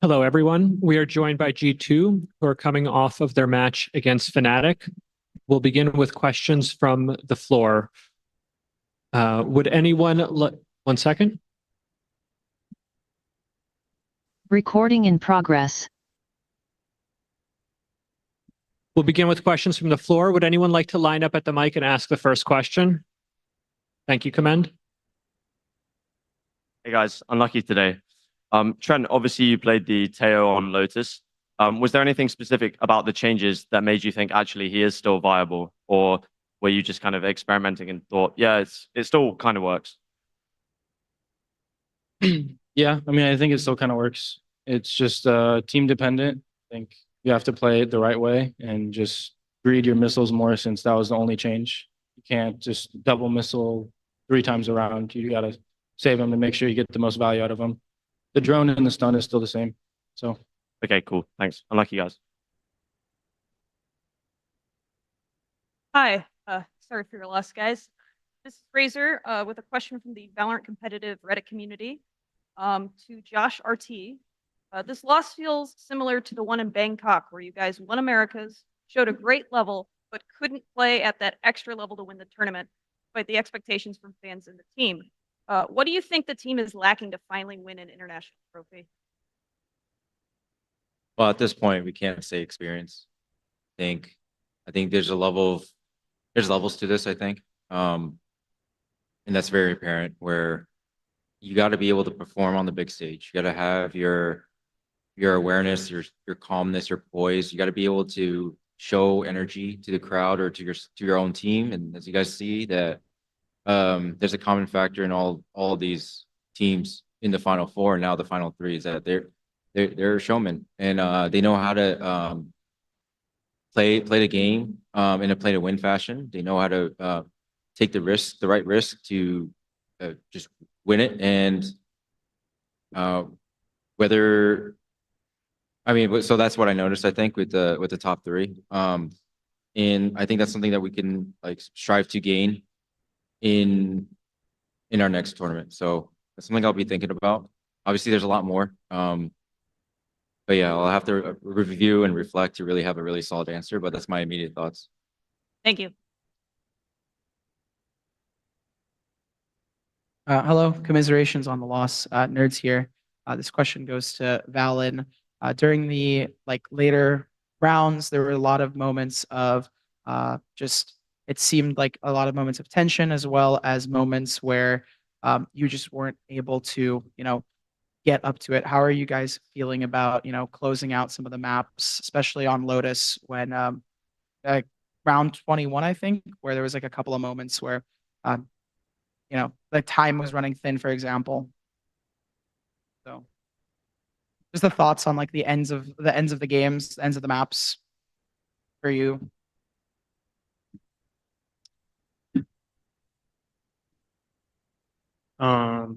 Hello, everyone. We are joined by G2, who are coming off of their match against FNATIC. We'll begin with questions from the floor. Would anyone... One second. Recording in progress. We'll begin with questions from the floor. Would anyone like to line up at the mic and ask the first question? Thank you, Commend. Hey guys, unlucky today. Trent, obviously you played the Teo on Lotus. Was there anything specific about the changes that made you think actually he is still viable? Or were you just kind of experimenting and thought, yeah, it still kind of works? Yeah, I mean, I think it still kind of works. It's just team dependent. I think you have to play it the right way and just greed your missiles more, since that was the only change. You can't just double missile 3 times around. You got to save them and make sure you get the most value out of them. The drone and the stun is still the same. So, okay, cool. Thanks. Unlucky guys. Hi, sorry for your loss, guys. This is Fraser with a question from the VALORANT competitive Reddit community to Josh RT. This loss feels similar to the one in Bangkok, where you guys won Americas, showed a great level, but couldn't play at that extra level to win the tournament, despite the expectations from fans and the team. What do you think the team is lacking to finally win an international trophy? Well, at this point, we can't say experience. I think there's levels to this, I think. And that's very apparent, where you got to be able to perform on the big stage. You got to have your awareness, your calmness, your poise. You got to be able to show energy to the crowd or to your own team. And as you guys see, that there's a common factor in all these teams in the Final Four and now the Final Three, is that they're showmen, and they know how to play the game in a play to win fashion. They know how to take the right risk to just win it. And so that's what I noticed, I think, with the top three. And I think that's something that we can strive to gain in our next tournament. So that's something I'll be thinking about. Obviously, there's a lot more. But yeah, I'll have to review and reflect to really have a really solid answer, but that's my immediate thoughts. Thank you. Hello, commiserations on the loss. Nerds here. This question goes to Valen. During the later rounds, there were a lot of moments of it seemed like a lot of moments of tension, as well as moments where you just weren't able to, get up to it. How are you guys feeling about, closing out some of the maps, especially on Lotus, when round 21, I think, where there was a couple of moments where, time was running thin, for example. So just the thoughts on the ends of the games, ends of the maps for you. I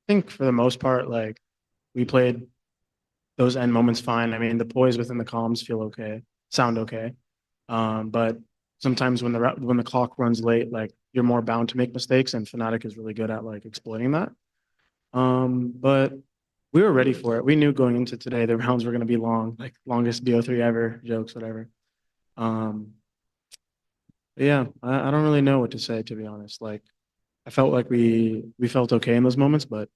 think for the most part, we played those end moments fine. I mean, the poise within the comms sound okay. But sometimes when the clock runs late, you're more bound to make mistakes, and FNATIC is really good at exploiting that. But we were ready for it. We knew going into today the rounds were going to be long, longest BO3 ever, jokes, whatever. Yeah, I don't really know what to say, to be honest. I felt like we felt okay in those moments, but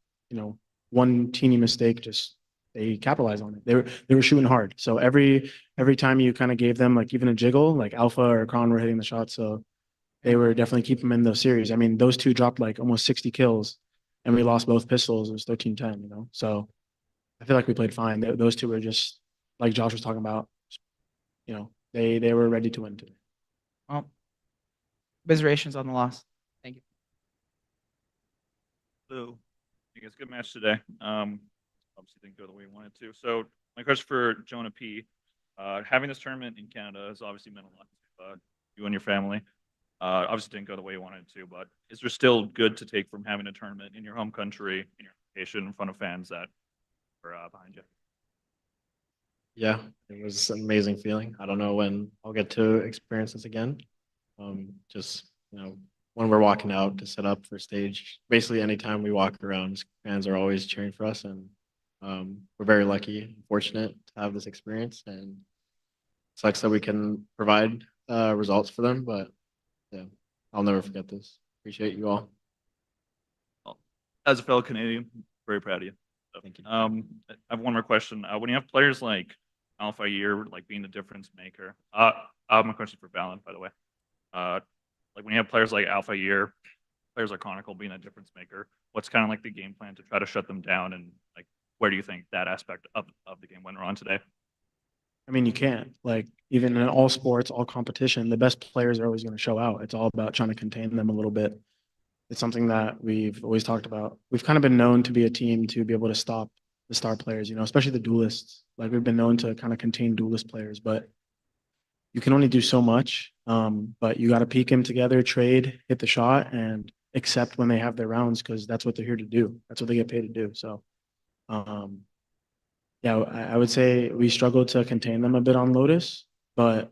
one teeny mistake, they capitalized on it. They were shooting hard. So every time you kind of gave them even a jiggle, Alpha or Kron were hitting the shot. So they were definitely keeping them in those series. I mean, those two dropped almost 60 kills, and we lost both pistols. It was 13-10, So I feel like we played fine. Those two were just, like Josh was talking about, they were ready to win today. Well, commiserations on the loss. Thank you. So, I guess good match today. Obviously didn't go the way we wanted to. So my question for Jonah P. Having this tournament in Canada has obviously meant a lot to you and your family. Obviously didn't go the way you wanted to, but is there still good to take from having a tournament in your home country, in your location, in front of fans that are behind you? Yeah, it was an amazing feeling. I don't know when I'll get to experience this again. Just when we're walking out to set up for stage. Basically, anytime we walk around, fans are always cheering for us, and we're very lucky and fortunate to have this experience. And sucks that we can provide results for them, but yeah, I'll never forget this. Appreciate you all. As a fellow Canadian, very proud of you. Thank you. I have one more question. When you have players like Alpha Year, like being the difference maker, I have my question for Valen, by the way. Like when you have players like Alpha Year, players like Chronicle being a difference maker, what's kind of like the game plan to try to shut them down, and like where do you think that aspect of the game went wrong today? I mean, you can't. Like, even in all sports, all competition, the best players are always going to show out. It's all about trying to contain them a little bit. It's something that we've always talked about. We've kind of been known to be a team to be able to stop the star players, especially the duelists. Like, we've been known to kind of contain duelist players, but you can only do so much. But you got to peek them together, trade, hit the shot, and accept when they have their rounds, because that's what they're here to do. That's what they get paid to do. So, yeah, I would say we struggled to contain them a bit on Lotus, but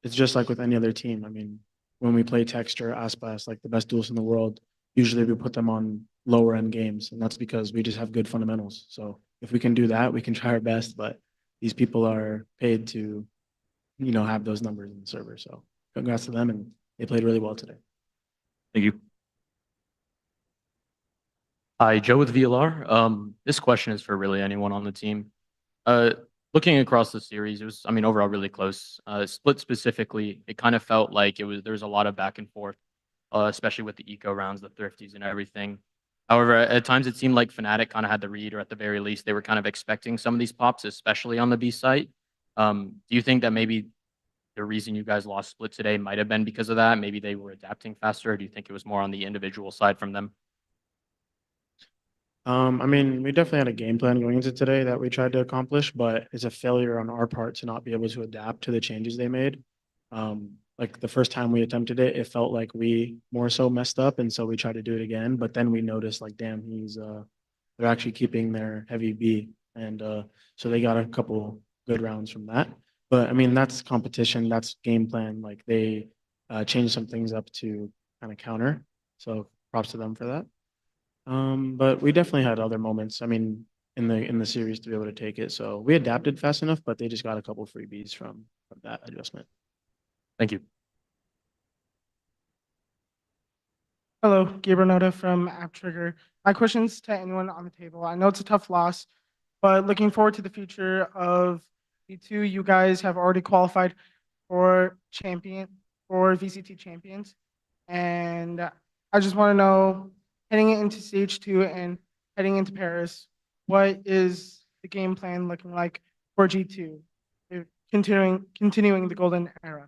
it's just like with any other team. I mean, when we play Texture, Aspas, like the best duels in the world, usually we put them on lower end games, and that's because we just have good fundamentals. So if we can do that, we can try our best, but these people are paid to, have those numbers in the server. So congrats to them, and they played really well today. Thank you. Hi, Joe with VLR. This question is for really anyone on the team. Looking across the series, it was, overall really close. Split specifically, it kind of felt like there was a lot of back and forth, especially with the eco rounds, the thrifties and everything. However, at times it seemed like Fnatic kind of had the read, or at the very least, they were kind of expecting some of these pops, especially on the B site. Do you think that maybe the reason you guys lost Split today might have been because of that? Maybe they were adapting faster, or do you think it was more on the individual side from them? We definitely had a game plan going into today that we tried to accomplish, but it's a failure on our part to not be able to adapt to the changes they made. Like the first time we attempted it, it felt like we more so messed up, and so we tried to do it again. But then we noticed, like, damn, they're actually keeping their heavy B, and so they got a couple good rounds from that. But that's competition, that's game plan. Like, they changed some things up to kind of counter. So props to them for that. But we definitely had other moments, in the series to be able to take it. So we adapted fast enough, but they just got a couple freebies from that adjustment. Thank you. Hello, Gabriel Noda from AppTrigger. My question's to anyone on the table. I know it's a tough loss, but looking forward to the future of V2, you guys have already qualified for VCT champions. And I just want to know, heading into stage 2 and heading into Paris, what is the game plan looking like for G2, continuing the golden era?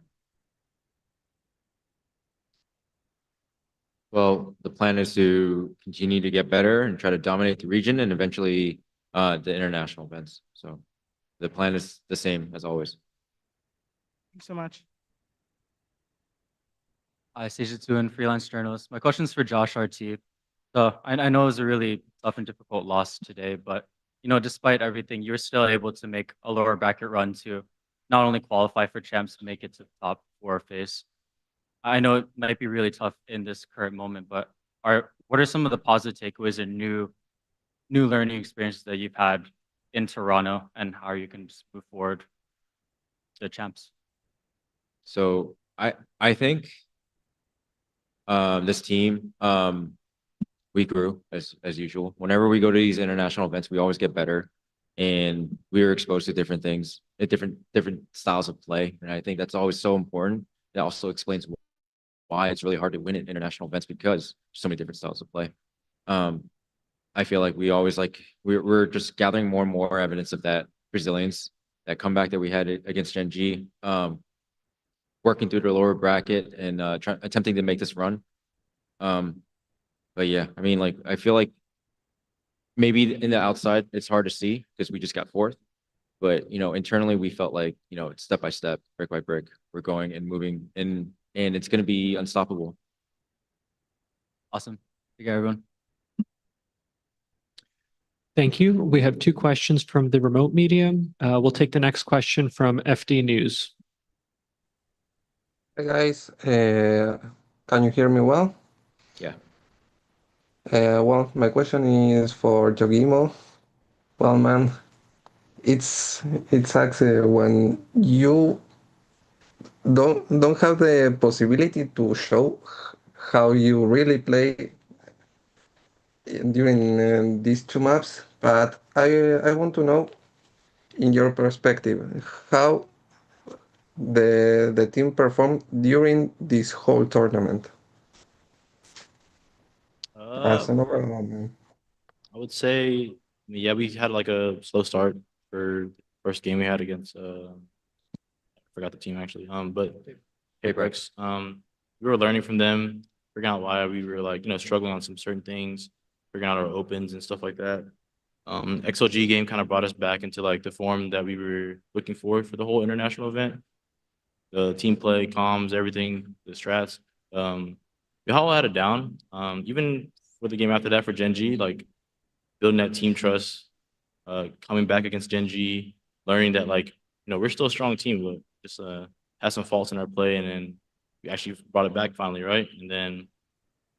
Well, the plan is to continue to get better and try to dominate the region and eventually the international events. So the plan is the same as always. Thanks so much. Hi, Stage 2 and freelance journalist. My question is for Josh RT. So I know it was a really tough and difficult loss today, but despite everything, you were still able to make a lower bracket run to not only qualify for champs, to make it to the top 4 phase. I know it might be really tough in this current moment, but what are some of the positive takeaways and new learning experiences that you've had in Toronto, and how you can just move forward to the champs? So I think this team, we grew as usual. Whenever we go to these international events, we always get better, and we are exposed to different things, different styles of play. And I think that's always so important. That also explains why it's really hard to win at international events, because there's so many different styles of play. I feel like we always we're just gathering more and more evidence of that resilience, that comeback that we had against Gen G, working through the lower bracket and attempting to make this run. But yeah, I feel like maybe in the outside it's hard to see because we just got 4th, but internally we felt like it's step by step, brick by brick, we're going and moving, and it's going to be unstoppable. Awesome. Thank you, everyone. Thank you. We have 2 questions from the remote medium. We'll take the next question from FD News. Hi guys, Can you hear me well? Yeah. Well, my question is for Jogimo. Well, man, it sucks when you don't have the possibility to show how you really play during these two maps. But I want to know, in your perspective, how the team performed during this whole tournament as an overall. I would say, yeah, we had like a slow start for first game we had against I forgot the team actually. But Apex. We were learning from them, figuring out why we were like, struggling on some certain things, figuring out our opens and stuff like that. XLG game kind of brought us back into like the form that we were looking for the whole international event. The team play, comms, everything, the strats. We all had it down. Even for the game after that for Gen G, like building that team trust, coming back against Gen G, learning that like, we're still a strong team, but just had some faults in our play, and then we actually brought it back finally, right? And then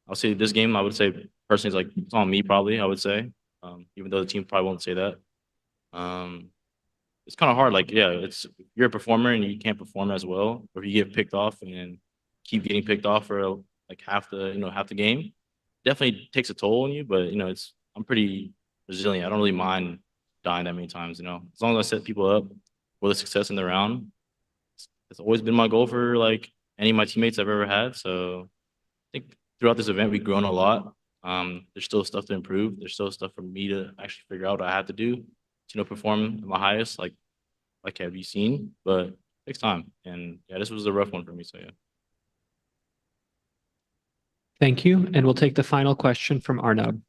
I'll say this game, I would say personally, it's like it's on me probably, I would say, even though the team probably won't say that. It's kind of hard. Like, yeah, it's you're a performer and you can't perform as well, or if you get picked off and keep getting picked off for like half the game, definitely takes a toll on you. But I'm pretty resilient. I don't really mind dying that many times. As long as I set people up for the success in the round, it's always been my goal for like any of my teammates I've ever had. So I think throughout this event we've grown a lot. There's still stuff to improve. There's still stuff for me to actually figure out what I have to do to perform at my highest, like have you seen, but it takes time. And yeah, this was a rough one for me. So yeah. Thank you. And we'll take the final question from Arnab.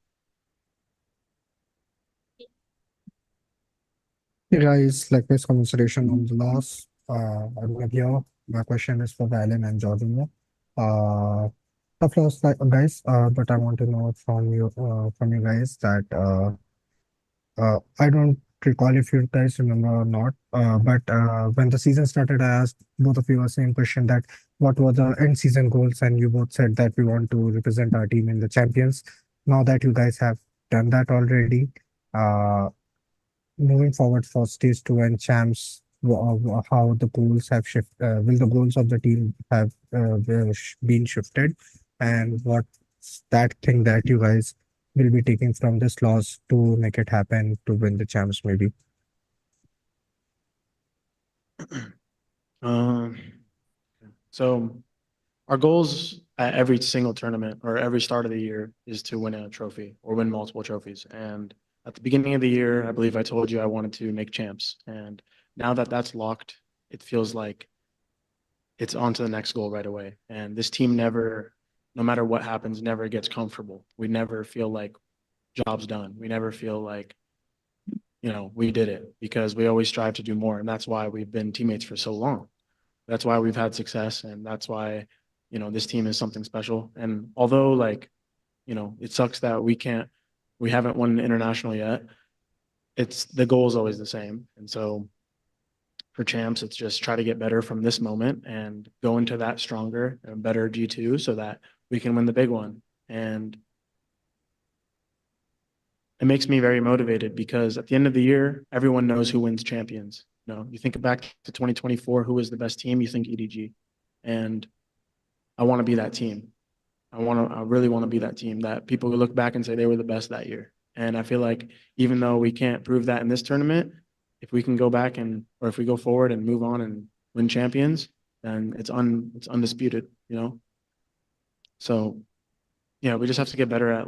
Hey guys, likewise commiseration on the loss. I'm here. My question is for Valen and Jordan. Tough loss, guys. But I want to know from you guys that I don't recall if you guys remember or not. But when the season started, I asked both of you the same question that what were the end season goals, and you both said that we want to represent our team in the champions. Now that you guys have done that already, moving forward for stage two and champs, how the goals have shifted? Will the goals of the team have been shifted? And what's that thing that you guys will be taking from this loss to make it happen to win the champs, maybe? So our goals at every single tournament or every start of the year is to win a trophy or win multiple trophies. And at the beginning of the year, I believe I told you I wanted to make champs. And now that that's locked, it feels like it's on to the next goal right away. And this team never, no matter what happens, never gets comfortable. We never feel like job's done. We never feel like, we did it, because we always strive to do more. And that's why we've been teammates for so long. That's why we've had success. And that's why, this team is something special. And although it sucks that we haven't won an international yet, the goal is always the same. And so for champs, it's just try to get better from this moment and go into that stronger and better G2 so that we can win the big one. And it makes me very motivated, because at the end of the year, everyone knows who wins champions. You think back to 2024, who was the best team? You think EDG. And I want to be that team. I really want to be that team that people look back and say they were the best that year. And I feel like even though we can't prove that in this tournament, if we can go back or if we go forward and move on and win champions, then it's undisputed, So, we just have to get better at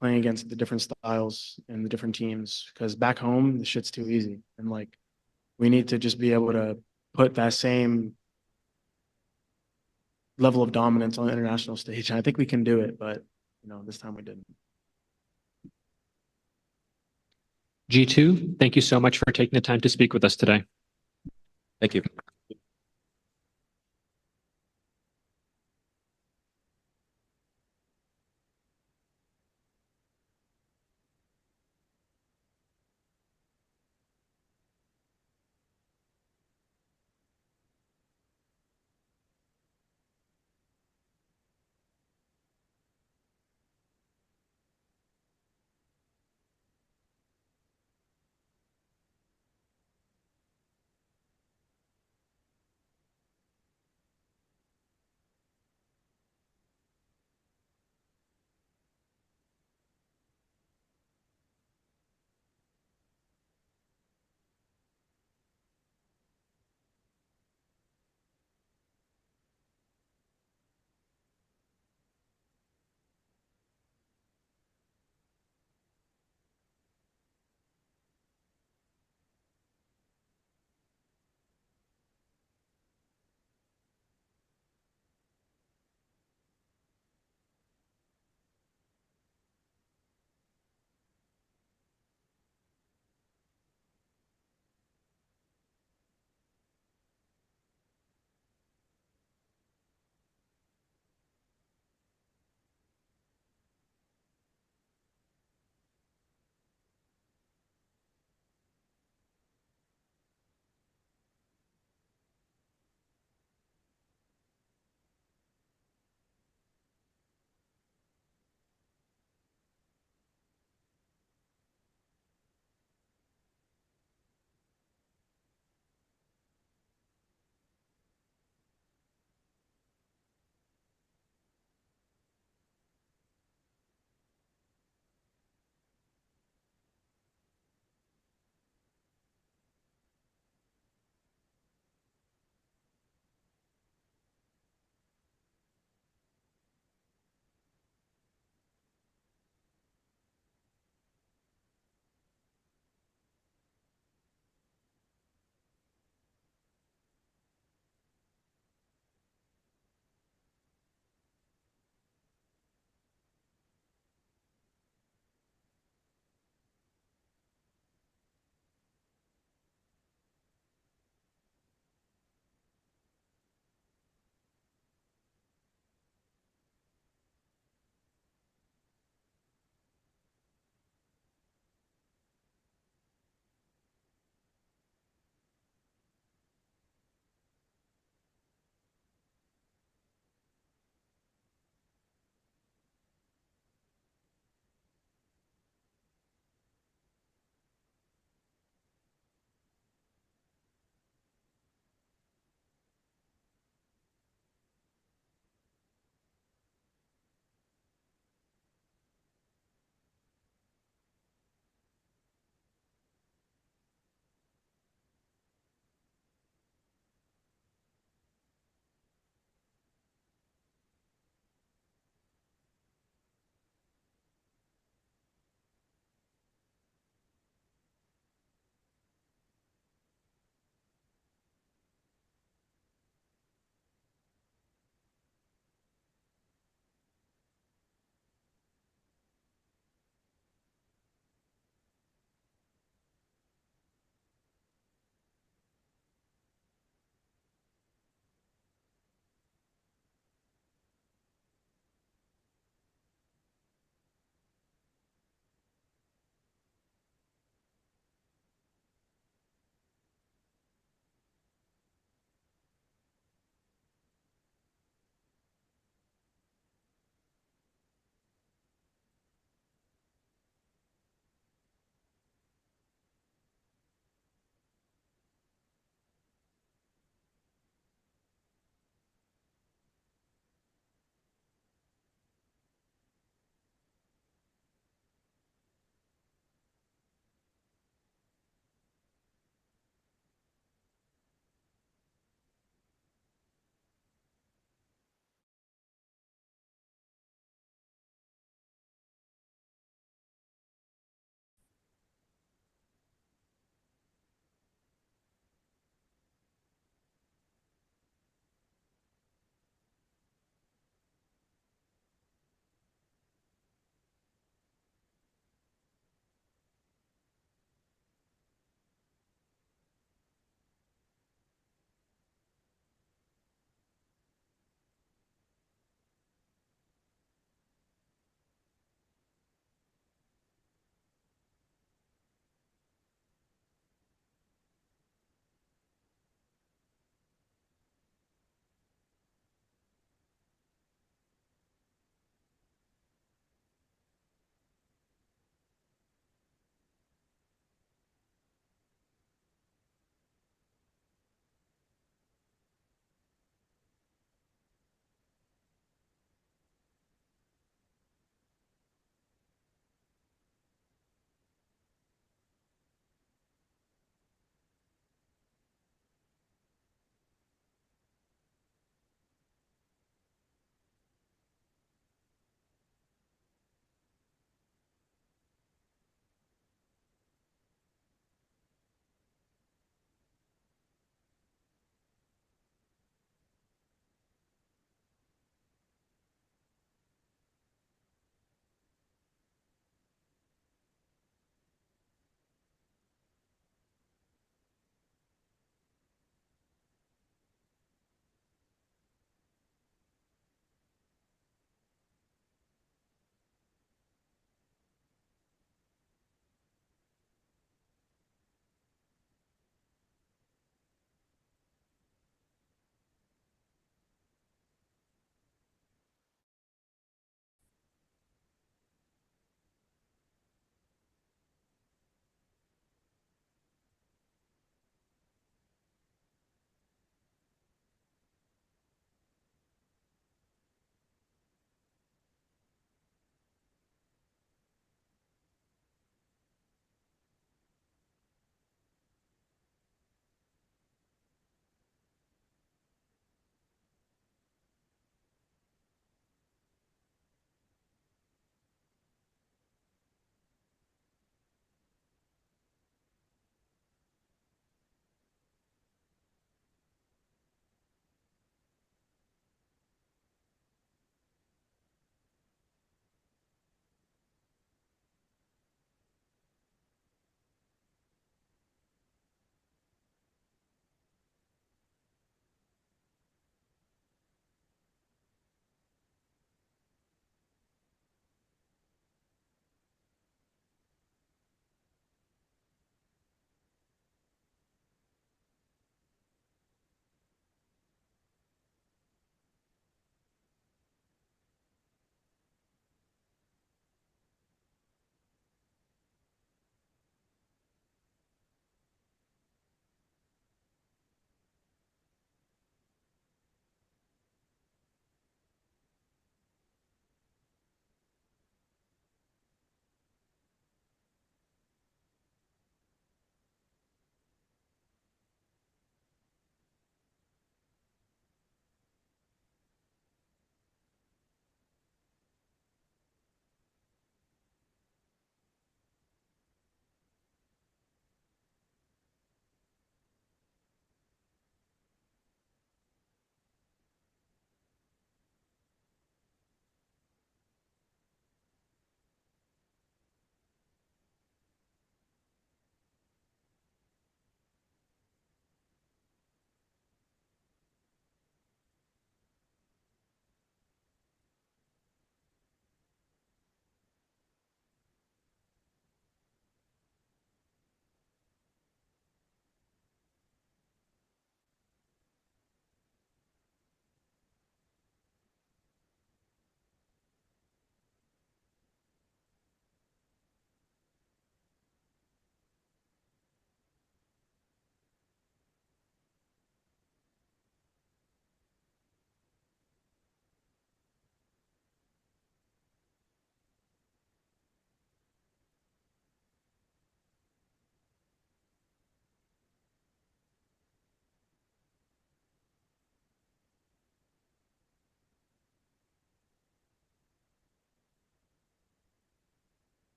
playing against the different styles and the different teams, because back home the shit's too easy, and we need to just be able to put that same level of dominance on the international stage. And I think we can do it, but this time we didn't. G2, thank you so much for taking the time to speak with us today. Thank you.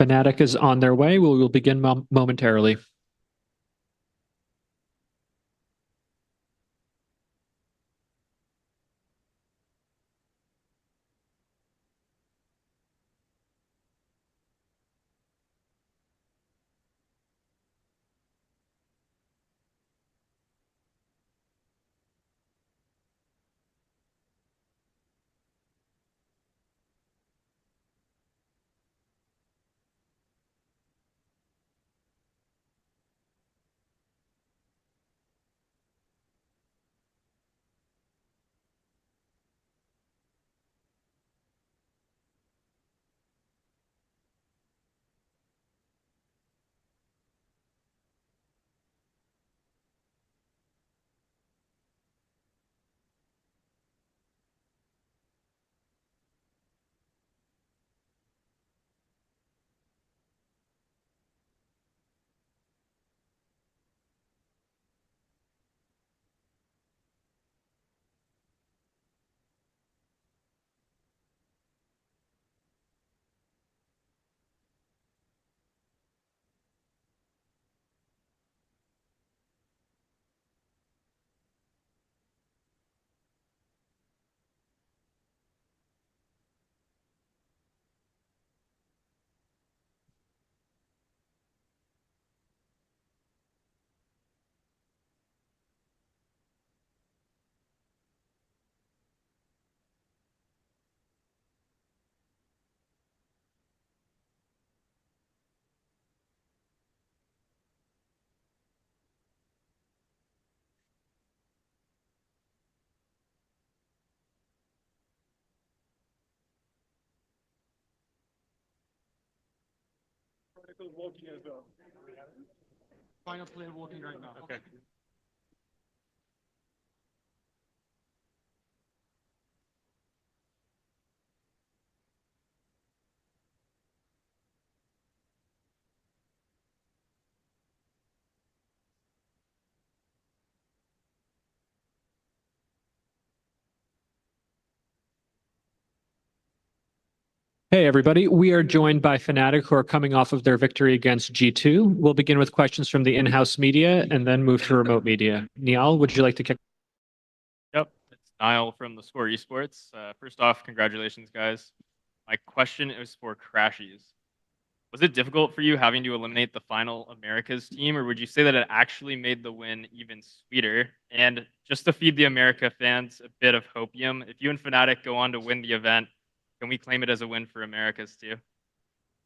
Fnatic is on their way. We will begin momentarily. Final player walking right now. Okay. Hey, everybody. We are joined by Fnatic, who are coming off of their victory against G2. We'll begin with questions from the in-house media and then move to remote media. Niall, would you like to kick? Yep, it's Niall from the Score Esports. First off, congratulations, guys. My question is for Crashies. Was it difficult for you having to eliminate the final Americas team, or would you say that it actually made the win even sweeter? And just to feed the America fans a bit of hopium, if you and Fnatic go on to win the event, can we claim it as a win for Americas too?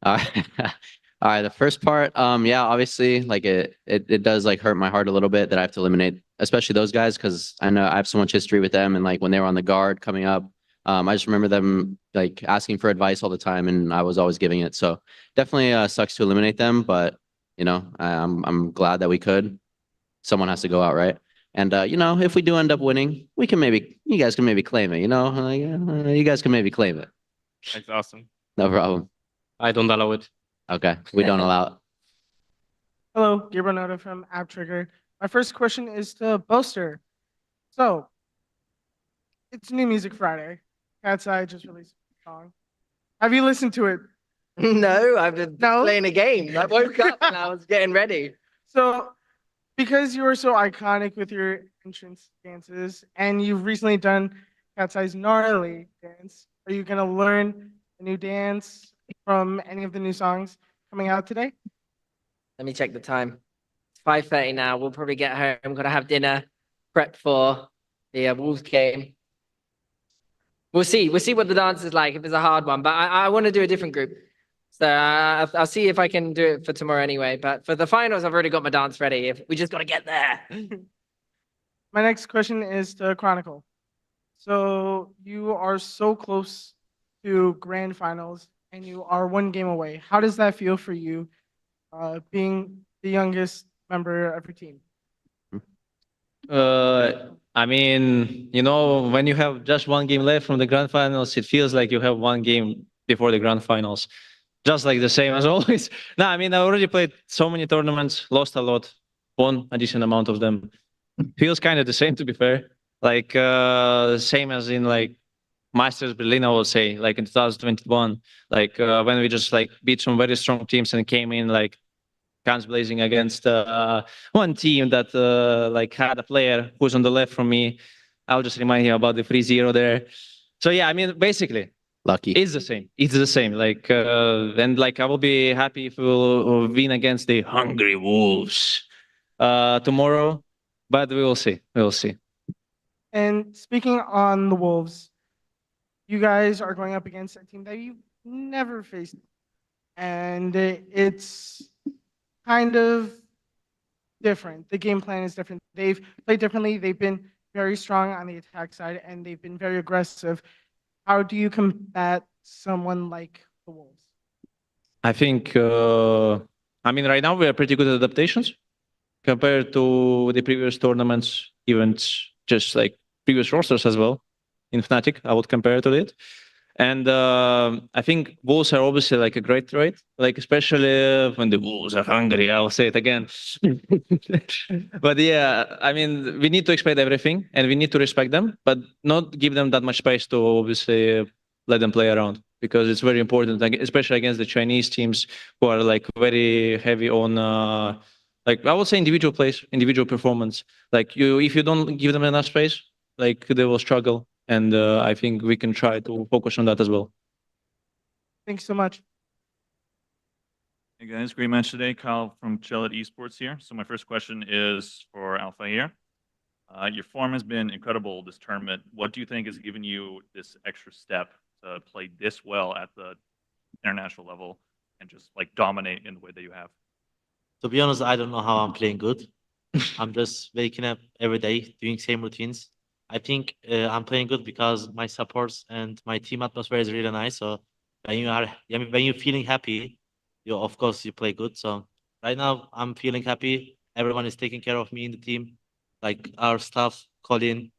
All right, the first part, yeah, obviously, like it does like hurt my heart a little bit that I have to eliminate, especially those guys, because I know I have so much history with them, and like when they were on the guard coming up, I just remember them like asking for advice all the time, and I was always giving it. So definitely sucks to eliminate them, but you know, I'm glad that we could. Someone has to go out, right? And you know, if we do end up winning, we can maybe you guys can maybe claim it. You know, like, you guys can maybe claim it. That's awesome. No problem. I don't allow it. Okay, we don't allow it. Hello, Gabriel Noda from App Trigger. My first question is to Boaster. So, it's New Music Friday. Cat's Eye just released a song. Have you listened to it? No, I've been playing a game. I woke up and I was getting ready. So, because you were so iconic with your entrance dances, and you've recently done Cat's Eye's gnarly dance, are you gonna learn a new dance from any of the new songs coming out today? Let me check the time. It's 5:30 now. We'll probably get home. I'm gonna have dinner, prep for the Wolves game. We'll see. We'll see what the dance is like if it's a hard one. But I want to do a different group. So I'll see if I can do it for tomorrow anyway. But for the finals, I've already got my dance ready. We just got to get there. My next question is to Chronicle. So you are so close to grand finals and you are one game away. How does that feel for you, being the youngest member of your team? I mean, you know, when you have just one game left from the grand finals, it feels like you have one game before the grand finals. Just like the same as always. No, I mean, I already played so many tournaments, lost a lot, won a decent amount of them. Feels kind of the same, to be fair. Like, same as in like Masters Berlin, I would say, like in 2021, like when we just like beat some very strong teams and came in like guns blazing against one team that like had a player who's on the left from me. I'll just remind you about the 3-0 there. So yeah, I mean, basically, lucky. It's the same. It's the same. Like and like I will be happy if we'll win against the Hungry Wolves tomorrow, but we will see. We will see. And speaking on the Wolves, you guys are going up against a team that you never faced, and it's kind of different. The game plan is different. They've played differently. They've been very strong on the attack side, and they've been very aggressive. How do you combat someone like the Wolves? I think, I mean, right now we are pretty good at adaptations compared to the previous tournaments, events, just like previous rosters as well. In Fnatic, I would compare to it. And I think Wolves are obviously like a great trade, like especially when the Wolves are hungry. I'll say it again. But yeah, I mean, we need to expect everything and we need to respect them, but not give them that much space to obviously let them play around because it's very important, like, especially against the Chinese teams who are like very heavy on like I would say individual plays, individual performance. Like if you don't give them enough space, like they will struggle. And I think we can try to focus on that as well. Thanks so much. Hey guys, great match today. Kyle from Chill Esports here. So my first question is for Alpha here. Your form has been incredible this tournament. What do you think has given you this extra step to play this well at the international level and just like dominate in the way that you have? To be honest, I don't know how I'm playing good. I'm just waking up every day, doing same routines. I think I'm playing good because my supports and my team atmosphere is really nice. So when you're feeling happy, of course you play good. So right now I'm feeling happy. Everyone is taking care of me in the team. Like our staff, Colin,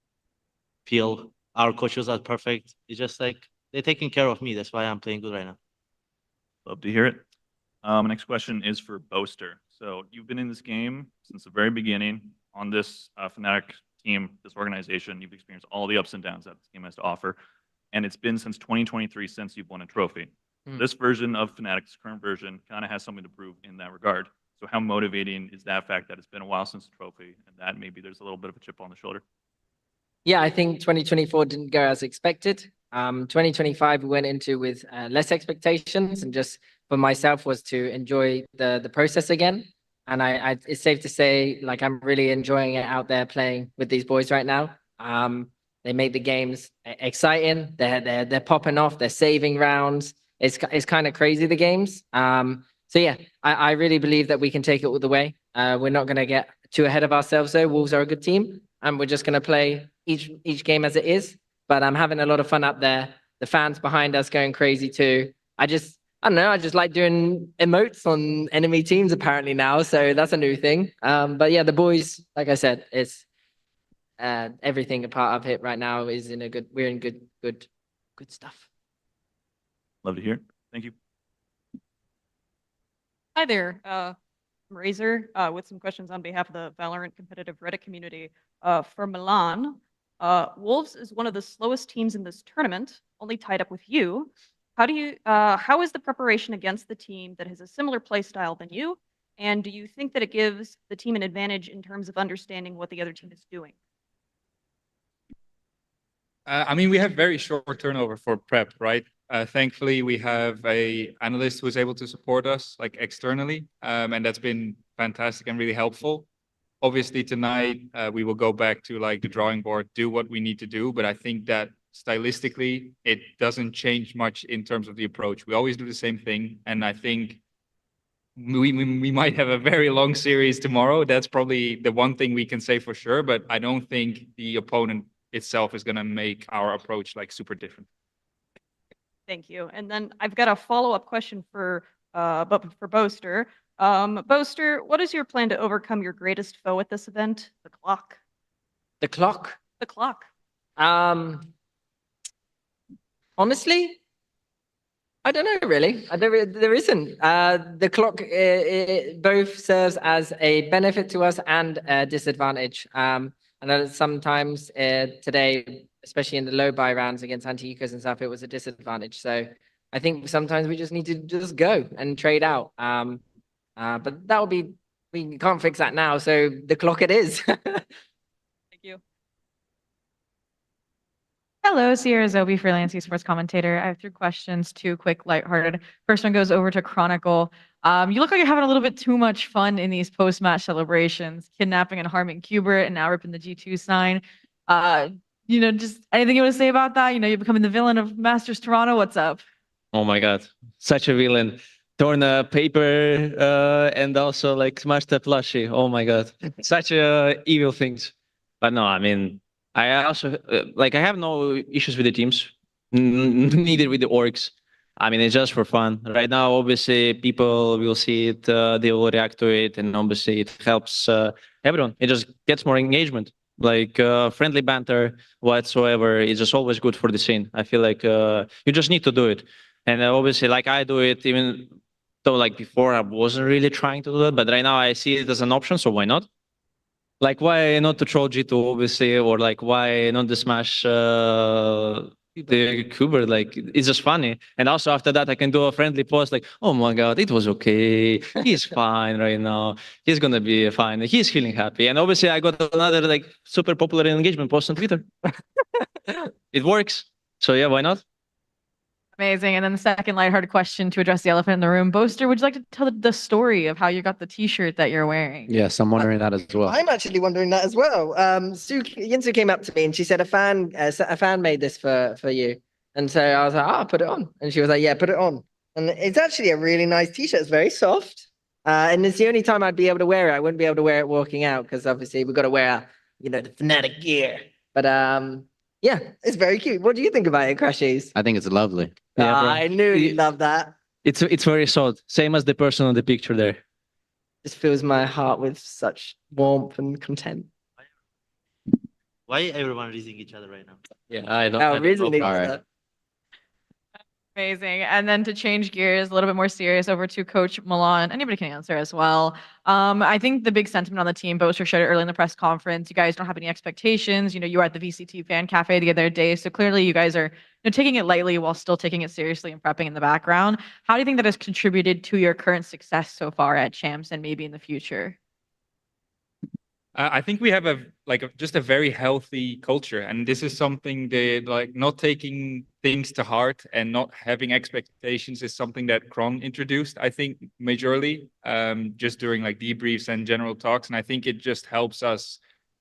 Phil, our coaches are perfect. It's just like they're taking care of me. That's why I'm playing good right now. Love to hear it. Next question is for Boaster. So you've been in this game since the very beginning on this Fnatic team, this organization. You've experienced all the ups and downs that this game has to offer. And it's been since 2023 since you've won a trophy. This version of Fnatic's current version kind of has something to prove in that regard. So how motivating is that fact that it's been a while since the trophy and that maybe there's a little bit of a chip on the shoulder? Yeah, I think 2024 didn't go as expected. 2025 we went into with less expectations, and just for myself was to enjoy the process again. And it's safe to say, like, I'm really enjoying it out there playing with these boys right now. They make the games exciting. They're popping off. They're saving rounds. It's kind of crazy, the games. So yeah, I really believe that we can take it all the way. We're not going to get too ahead of ourselves though. Wolves are a good team, and we're just going to play each game as it is. But I'm having a lot of fun up there. The fans behind us going crazy too. I don't know, I just like doing emotes on enemy teams apparently now, so that's a new thing. But yeah, the boys, like I said, it's everything a part of it right now is we're in good stuff. Love to hear it. Thank you. Hi there, I'm Razor, with some questions on behalf of the Valorant competitive Reddit community. For Milan, Wolves is one of the slowest teams in this tournament, only tied up with you. How is the preparation against the team that has a similar play style than you? And do you think that it gives the team an advantage in terms of understanding what the other team is doing? I mean, we have very short turnover for prep, right? Thankfully, we have a analyst who is able to support us like externally, and that's been fantastic and really helpful. Obviously, tonight we will go back to like the drawing board, do what we need to do, but I think that stylistically, it doesn't change much in terms of the approach. We always do the same thing, and I think we might have a very long series tomorrow. That's probably the one thing we can say for sure, but I don't think the opponent itself is going to make our approach like super different. Thank you. And then I've got a follow-up question for Boaster. Boaster, what is your plan to overcome your greatest foe at this event? The clock. The clock? The clock. Honestly, I don't know really. There isn't. The clock it both serves as a benefit to us and a disadvantage. I know that sometimes today especially in the low buy rounds against anti-ecos and stuff, it was a disadvantage. So I think sometimes we just need to just go and trade out. But that would be, we can't fix that now. So the clock it is. Thank you. Hello, Sierra Zobi, freelance esports commentator. I have 3 questions, 2 quick, lighthearted. First one goes over to Chronicle. You look like you're having a little bit too much fun in these post-match celebrations, kidnapping and harming Qbert and now ripping the G2 sign. Just anything you want to say about that? You're becoming the villain of Masters Toronto. What's up? Oh my God, such a villain. Torn a paper and also like smashed a plushie. Oh my God, such evil things. But no, I mean, I also I have no issues with the teams, neither with the orgs. I mean, it's just for fun. Right now, obviously, people will see it, they will react to it, and obviously, it helps everyone. It just gets more engagement, friendly banter whatsoever. It's just always good for the scene. I feel like you just need to do it, and obviously, like I do it, even though like before I wasn't really trying to do that, but right now I see it as an option, so why not? Like, why not to troll G2, obviously, or like, why not to smash the Qbert? Like, it's just funny. And also after that, I can do a friendly post like, oh my God, it was okay. He's fine right now. He's gonna be fine. He's feeling happy. And obviously, I got another like super popular engagement post on Twitter. It works. So yeah, why not? Amazing. And then the second lighthearted question to address the elephant in the room. Boaster, would you like to tell the story of how you got the t-shirt that you're wearing? Yes, I'm wondering that as well. I'm actually wondering that as well. Yinsu came up to me and she said a fan made this for you. And so I was like, oh, put it on. And she was like, yeah, put it on. And it's actually a really nice t-shirt. It's very soft. And it's the only time I'd be able to wear it. I wouldn't be able to wear it walking out because obviously we've got to wear, the FNATIC gear. But yeah, it's very cute. What do you think about it, Crashies? I think it's lovely. Yeah, bro. I knew you'd love that. It's very soft. Same as the person on the picture there. Just fills my heart with such warmth and content. Why everyone raising each other right now? Yeah, I know. Oh, raising each All right. other. Amazing. And then to change gears, a little bit more serious, over to Coach Milan. Anybody can answer as well. I think the big sentiment on the team, Boaster shared it early in the press conference. You guys don't have any expectations. You were at the VCT fan cafe the other day. So clearly you guys are taking it lightly while still taking it seriously and prepping in the background. How do you think that has contributed to your current success so far at Champs and maybe in the future? I think we have just a very healthy culture, and this is something that not taking things to heart and not having expectations is something that Kron introduced, I think, majorly, just during debriefs and general talks. And I think it just helps us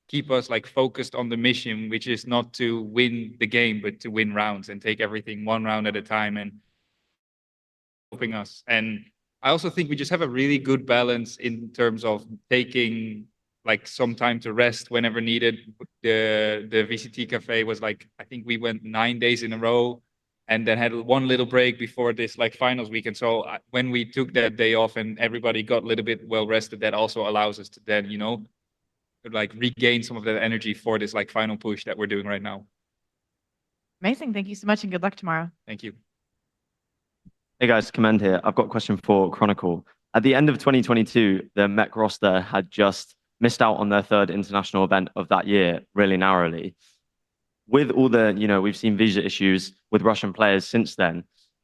keep us focused on the mission, which is not to win the game, but to win rounds and take everything one round at a time and helping us. And I also think we just have a really good balance in terms of taking some time to rest whenever needed. The VCT cafe was I think we went 9 days in a row and then had one little break before this finals weekend. So when we took that day off and everybody got a little bit well rested, that also allows us to then, regain some of that energy for this final push that we're doing right now. Amazing. Thank you so much and good luck tomorrow. Thank you. Hey guys, Command here. I've got a question for Chronicle. At the end of 2022, the MEC roster had just missed out on their third international event of that year, really narrowly. With all the, we've seen visa issues with Russian players since then.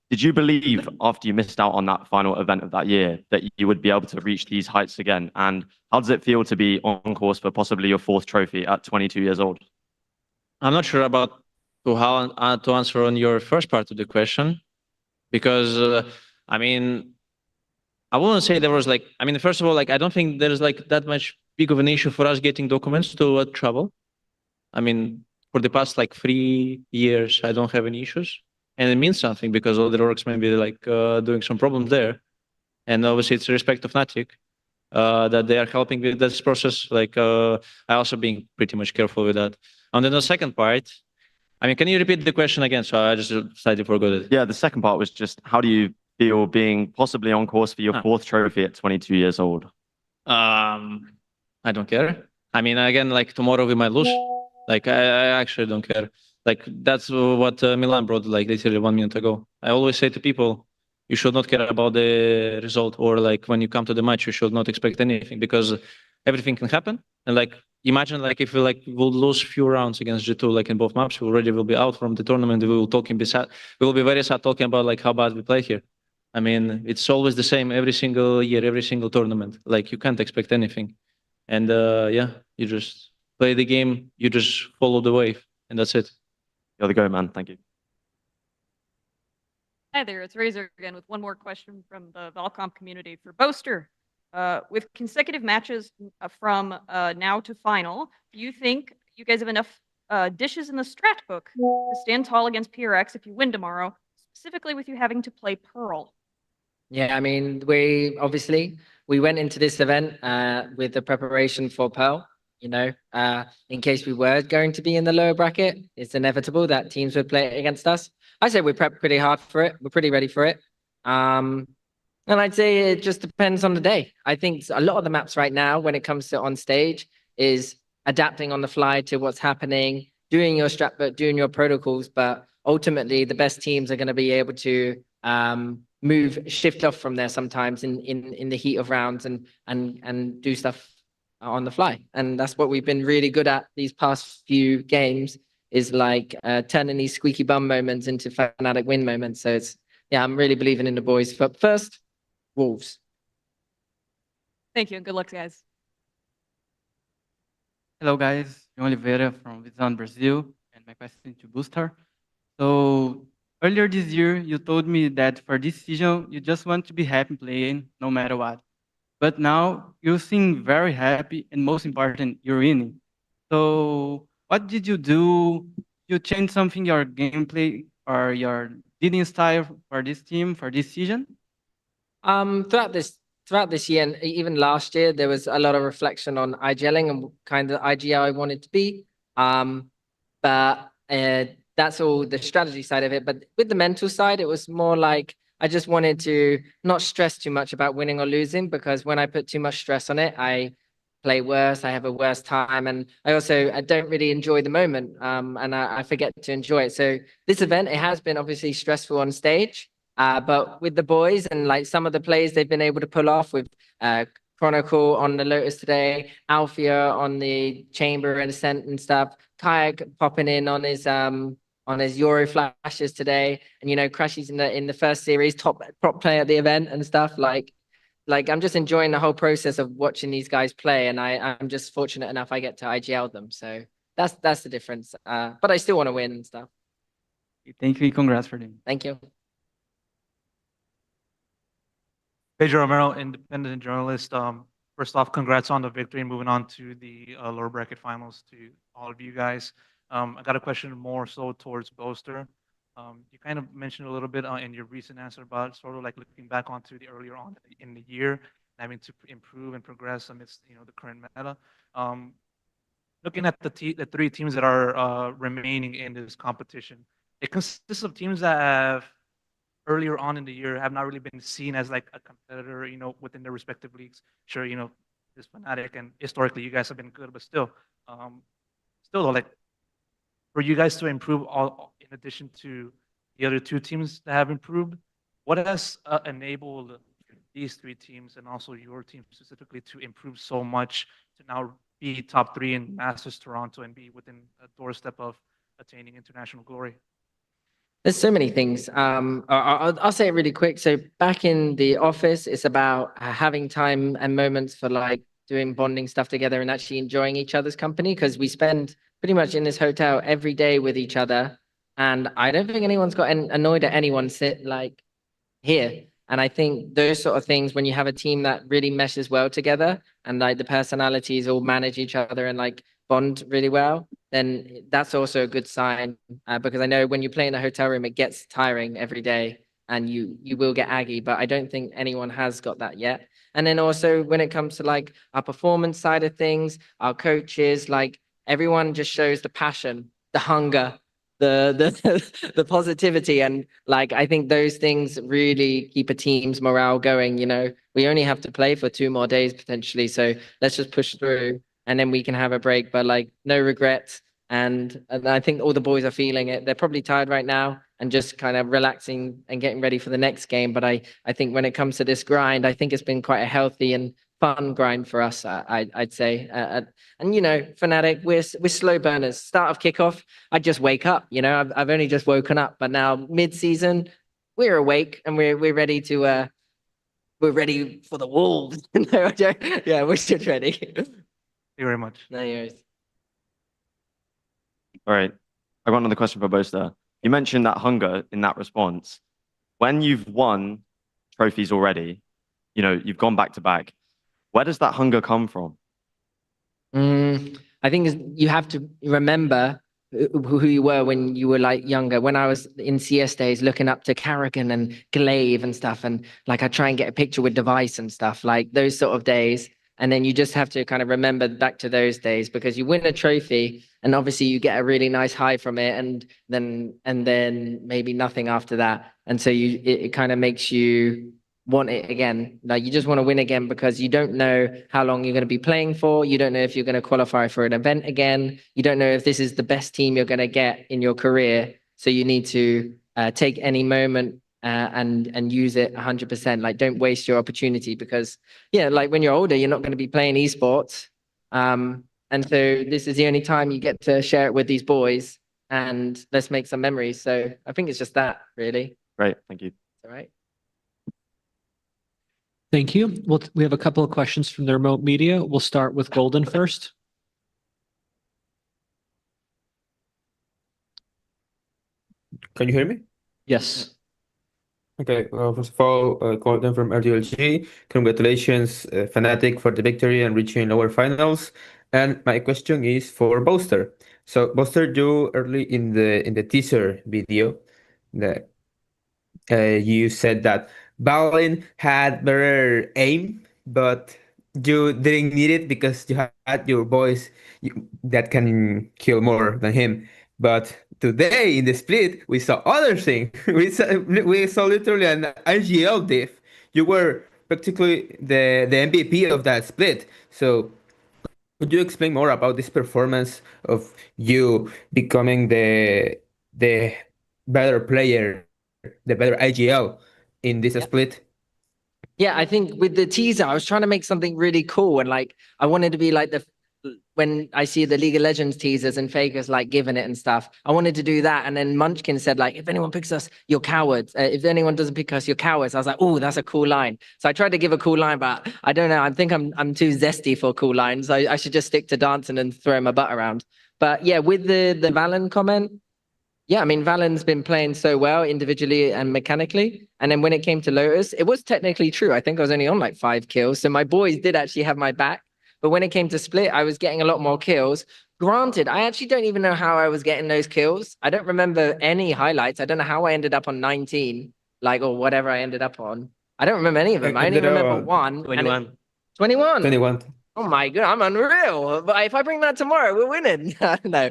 Did you believe after you missed out on that final event of that year that you would be able to reach these heights again? And how does it feel to be on course for possibly your 4th trophy at 22 years old? I'm not sure about how to answer on your first part of the question, because I wouldn't say there was first of all, I don't think there's that much big of an issue for us getting documents to travel. For the past 3 years, I don't have any issues, and it means something because all the orgs may be doing some problems there, and obviously it's respect of FNATIC that they are helping with this process. I also being pretty much careful with that. And then the second part, can you repeat the question again? So I just slightly forgot it. Yeah, the second part was just how do you feel being possibly on course for your 4th trophy at 22 years old? I don't care. Again, tomorrow we might lose. I actually don't care. That's what Milan brought literally 1 minute ago. I always say to people, you should not care about the result, or when you come to the match, you should not expect anything because everything can happen. And imagine like if we like will lose few rounds against G2 like in both maps, we already will be out from the tournament. We will we will be very sad talking about like how bad we play here. I mean, it's always the same every single year, every single tournament. Like you can't expect anything. And yeah, you just play the game, you just follow the wave, and that's it. You're the go, man. Thank you. Hi there, it's Razor again with one more question from the Valcomp community for Boaster. With consecutive matches from now to final, do you think you guys have enough dishes in the strat book to stand tall against PRX if you win tomorrow, specifically with you having to play Pearl? Yeah, I mean, we went into this event with the preparation for Pearl. You know, in case we were going to be in the lower bracket, it's inevitable that teams would play against us. I say we prepped pretty hard for it. We're pretty ready for it. And I'd say it just depends on the day. I think a lot of the maps right now, when it comes to on stage, is adapting on the fly to what's happening, doing your strat book, doing your protocols. But ultimately, the best teams are going to be able to shift off from there sometimes in the heat of rounds and do stuff on the fly. And that's what we've been really good at these past few games, is like turning these squeaky bum moments into Fnatic win moments. So it's, yeah, I'm really believing in the boys. But first, Wolves. Thank you and good luck, guys. Hello, guys. João Oliveira from Visão Brazil, and my question to Booster. So earlier this year, you told me that for this season, you just want to be happy playing no matter what. But now you seem very happy, and most important, you're winning. So what did you do? You change something, your gameplay or your leading style for this team for this season? Throughout this year and even last year, there was a lot of reflection on IGLing and kind of IGL I wanted to be. But that's all the strategy side of it. But with the mental side, it was more like I just wanted to not stress too much about winning or losing, because when I put too much stress on it, I play worse, I have a worse time, and I don't really enjoy the moment, and I forget to enjoy it. So this event, it has been obviously stressful on stage, but with the boys and like some of the plays they've been able to pull off with Chronicle on the Lotus today, Althea on the Chamber and Ascent and stuff, Kayak popping in on his Euro flashes today, and you know, Crashy's in the first series, top player at the event and stuff. Like I'm just enjoying the whole process of watching these guys play, and I'm just fortunate enough I get to IGL them. So that's the difference. But I still want to win and stuff. Thank you. Congrats for them. Thank you. Pedro Romero, independent journalist. First off, congrats on the victory and moving on to the lower bracket finals to all of you guys. I got a question more so towards Boaster. You kind of mentioned a little bit in your recent answer about sort of like looking back onto the earlier on in the year, having to improve and progress amidst the current meta. Looking at the three teams that are remaining in this competition, it consists of teams that have earlier on in the year have not really been seen as like a competitor, within their respective leagues. Sure, this Fnatic, and historically you guys have been good, but still though, like for you guys to improve all in addition to the other two teams that have improved, what has enabled these three teams and also your team specifically to improve so much to now be top 3 in Masters Toronto and be within a doorstep of attaining international glory? There's so many things. I'll say it really quick. So back in the office, it's about having time and moments for like doing bonding stuff together and actually enjoying each other's company, because we spend pretty much in this hotel every day with each other. And I don't think anyone's got annoyed at anyone sit like here. And I think those sort of things, when you have a team that really meshes well together and like the personalities all manage each other and like bond really well, then that's also a good sign, because I know when you play in a hotel room, it gets tiring every day and you will get aggy, but I don't think anyone has got that yet. And then also when it comes to like our performance side of things, our coaches, like everyone just shows the passion, the hunger, the positivity, and like I think those things really keep a team's morale going. We only have to play for 2 more days potentially, so let's just push through and then we can have a break, but like no regrets. And I think all the boys are feeling it. They're probably tired right now and just kind of relaxing and getting ready for the next game. But I think when it comes to this grind, I think it's been quite a healthy and fun grind for us. I'd say, and Fnatic, we're slow burners. Start of kickoff, I just wake up. I've only just woken up, but now mid season, we're awake and we're ready to. We're ready for the wolves. No, yeah, we're just ready. Thank you very much. No worries. All right. I got another question for Boaster. You mentioned that hunger in that response. When you've won trophies already, you've gone back to back. Where does that hunger come from? I think you have to remember who you were when you were like younger. When I was in CS days, looking up to Carrigan and Glaive and stuff, and like I try and get a picture with Device and stuff, like those sort of days. And then you just have to kind of remember back to those days because you win a trophy and obviously you get a really nice high from it, and then maybe nothing after that. And so it kind of makes you want it again. Like you just want to win again because you don't know how long you're going to be playing for. You don't know if you're going to qualify for an event again. You don't know if this is the best team you're going to get in your career. So you need to take any moment and use it 100%. Like don't waste your opportunity because like when you're older, you're not going to be playing esports. And so this is the only time you get to share it with these boys and let's make some memories. So I think it's just that really. Great. Thank you. All right. Thank you. Well, we have a couple of questions from the remote media. We'll start with Golden first. Can you hear me? Yes. Okay. Well, first of all, Golden from RDLG. Congratulations, Fnatic, for the victory and reaching lower finals. And my question is for Boaster. So, Boaster, you early in the teaser video that you said that Balin had better aim, but you didn't need it because you had your boys that can kill more than him. But today in the split, we saw other thing. We saw literally an IGL diff. You were practically the MVP of that split. So could you explain more about this performance of you becoming the better player, the better IGL in this split? Yeah, I think with the teaser, I was trying to make something really cool, and like I wanted to be like when I see the League of Legends teasers and Fakers like giving it and stuff, I wanted to do that. And then Munchkin said like, if anyone picks us, you're cowards. If anyone doesn't pick us, you're cowards. I was like, oh, that's a cool line. So I tried to give a cool line, but I don't know. I think I'm too zesty for cool lines. I should just stick to dancing and throwing my butt around. But yeah, with the Valen comment, yeah, I mean, Valen's been playing so well individually and mechanically. And then when it came to Lotus, it was technically true. I think I was only on like 5 kills. So my boys did actually have my back. But when it came to split, I was getting a lot more kills. Granted, I actually don't even know how I was getting those kills. I don't remember any highlights. I don't know how I ended up on 19, like, or whatever I ended up on. I don't remember any of them. I only remember one. 21. 21? 21. Oh my God, I'm unreal. But if I bring that tomorrow, we're winning. No.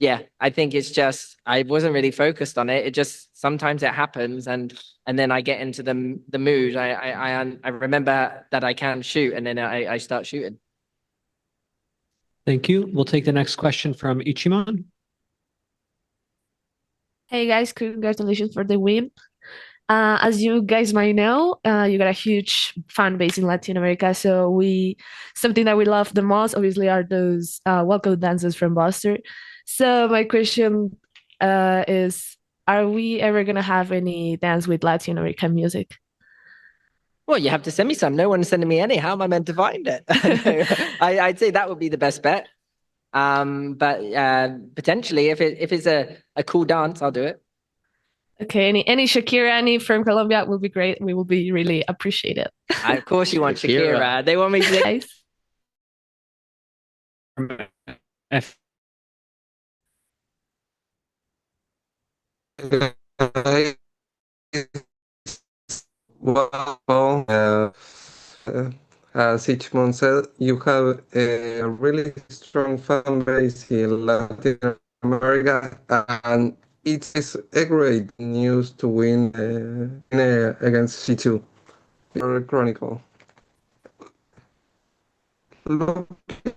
Yeah, I think it's just I wasn't really focused on it. It just sometimes it happens, and then I get into the mood. I remember that I can shoot, and then I start shooting. Thank you. We'll take the next question from Ichiman. Hey guys, congratulations for the win. As you guys might know, you got a huge fan base in Latin America. So something that we love the most, obviously, are those walkout dances from Buster. So my question is, are we ever gonna have any dance with Latin American music? Well, you have to send me some. No one's sending me any. How am I meant to find it? I'd say that would be the best bet. But potentially, if it's a cool dance, I'll do it. Okay, any Shakira, any from Colombia will be great. We will be really appreciated. Of course, you want Shakira. They want me to. Well, as each month said, you have a really strong fan base in Latin America, and it is a great news to win against C2. Chronicle. Looking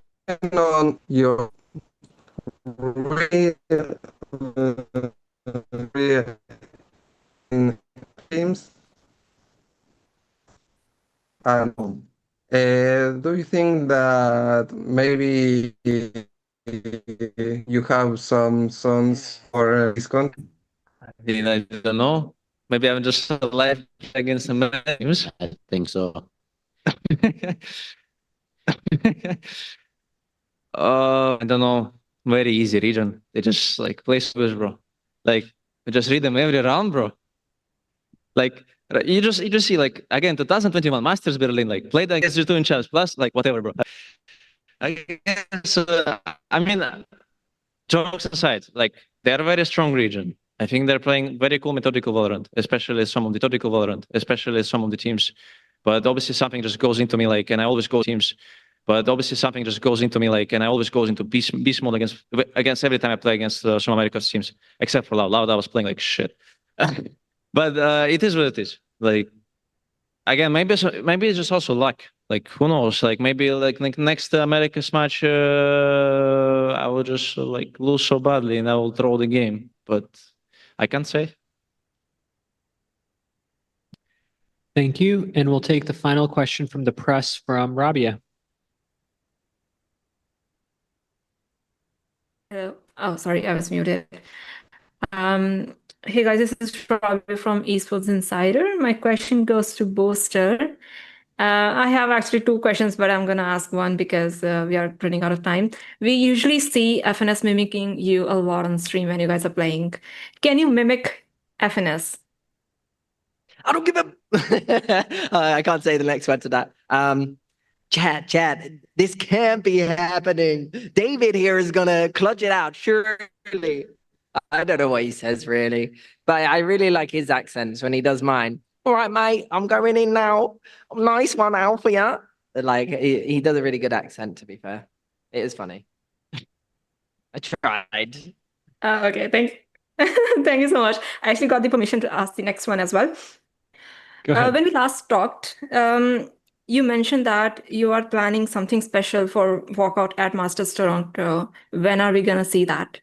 on your really, really in teams. And do you think that maybe you have some sons for this country? I don't know. Maybe I'm just alive against some teams. I think so. I don't know. Very easy region. They just like play Swiss, bro. Like we just read them every round, bro. Like you just see like again 2021 Masters Berlin like played against G2 in champs plus like whatever, bro. I guess I mean jokes aside, like they're a very strong region. I think they're playing very cool methodical Valorant, especially some of the methodical Valorant, especially some of the teams. But obviously something just goes into me like, and I always go teams. But obviously something just goes into me like, and I always goes into beast mode against every time I play against some America's teams, except for Loud. Loud, I was playing like shit. But it is what it is. Like again, maybe it's just also luck. Like who knows? Like maybe like next America's match, I will just like lose so badly and I will throw the game. But I can't say. Thank you. And we'll take the final question from the press from Rabia. Hello. Oh, sorry, I was muted. Hey guys, this is Robbie from Esports Insider. My question goes to Boaster. I have actually two questions, but I'm gonna ask one because we are running out of time. We usually see FNS mimicking you a lot on stream when you guys are playing. Can you mimic FNS? I don't give a. I can't say the next one to that. Chat, this can't be happening. David here is gonna clutch it out, surely. I don't know what he says really, but I really like his accents when he does mine. All right, mate, I'm going in now. Nice one, Alfia. Like he does a really good accent, to be fair. It is funny. I tried. Okay, thank you so much. I actually got the permission to ask the next one as well. Go ahead. When we last talked, you mentioned that you are planning something special for walkout at Masters Toronto. When are we gonna see that?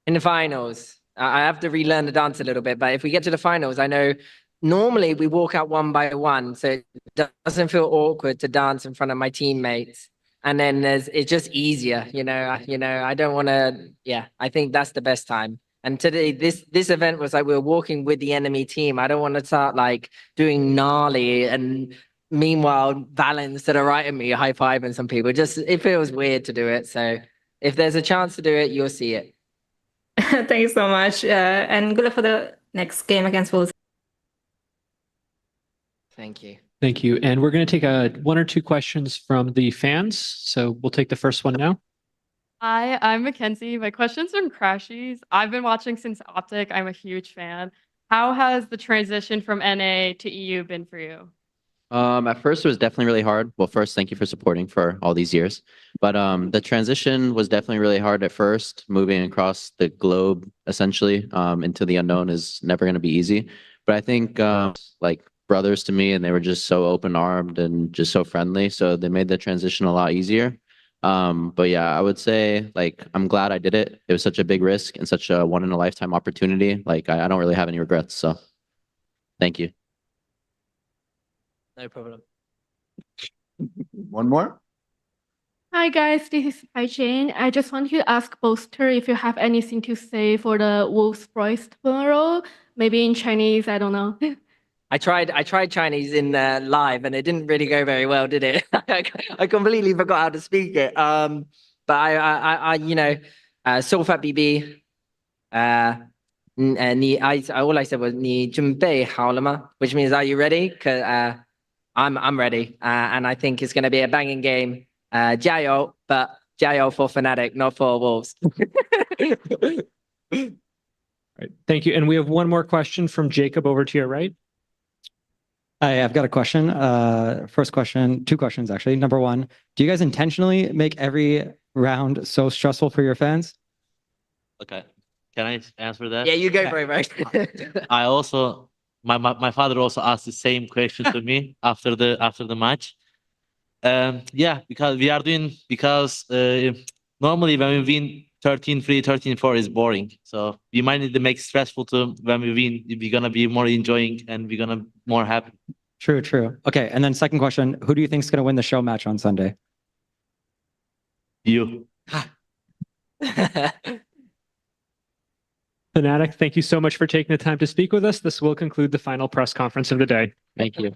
In the finals, I have to relearn the dance a little bit, but if we get to the finals, I know normally we walk out one by one, so it doesn't feel awkward to dance in front of my teammates. And then it's just easier, you know. I don't want to. Yeah, I think that's the best time. And today, this event was like we were walking with the enemy team. I don't want to start like doing gnarly and meanwhile Valens to the right of me high fiving some people. Just it feels weird to do it. So if there's a chance to do it, you'll see it. Thank you so much, and good luck for the next game against Wolves. Thank you. Thank you. And we're going to take one or two questions from the fans. So we'll take the first one now. Hi, I'm Mackenzie. My question's from Crashies. I've been watching since Optic. I'm a huge fan. How has the transition from NA to EU been for you? At first it was definitely really hard. Well, first, thank you for supporting for all these years. But the transition was definitely really hard at first. Moving across the globe, essentially, into the unknown is never going to be easy. But I think like brothers to me, and they were just so open-armed and just so friendly. So they made the transition a lot easier. But yeah, I would say like I'm glad I did it. It was such a big risk and such a one-in-a-lifetime opportunity. Like I don't really have any regrets. So thank you. No problem. One more. Hi guys, this is Jane. I just want to ask Boaster if you have anything to say for the Wolves Prize tomorrow. Maybe in Chinese, I don't know. I tried Chinese in live and it didn't really go very well, did it? I completely forgot how to speak it. But I Sulfat BB, all I said was 你准备好了吗? Which means are you ready? 'Cause I'm ready, and I think it's going to be a banging game. 加油, but 加油 for Fnatic, not for Wolves. Right. Thank you. And we have one more question from Jacob over to your right. Hi, I've got a question. First question, two questions actually. Number one, do you guys intentionally make every round so stressful for your fans? Okay, can I answer that? Yeah, you go, bro. I also, my father also asked the same question to me after the match. Yeah, because normally when we win 13-3, 13-4 is boring. So we might need to make it stressful to when we win. We're gonna be more enjoying and we're gonna more happy. True, true. Okay, and then second question, who do you think is going to win the show match on Sunday? You. Fnatic, thank you so much for taking the time to speak with us. This will conclude the final press conference of the day. Thank you.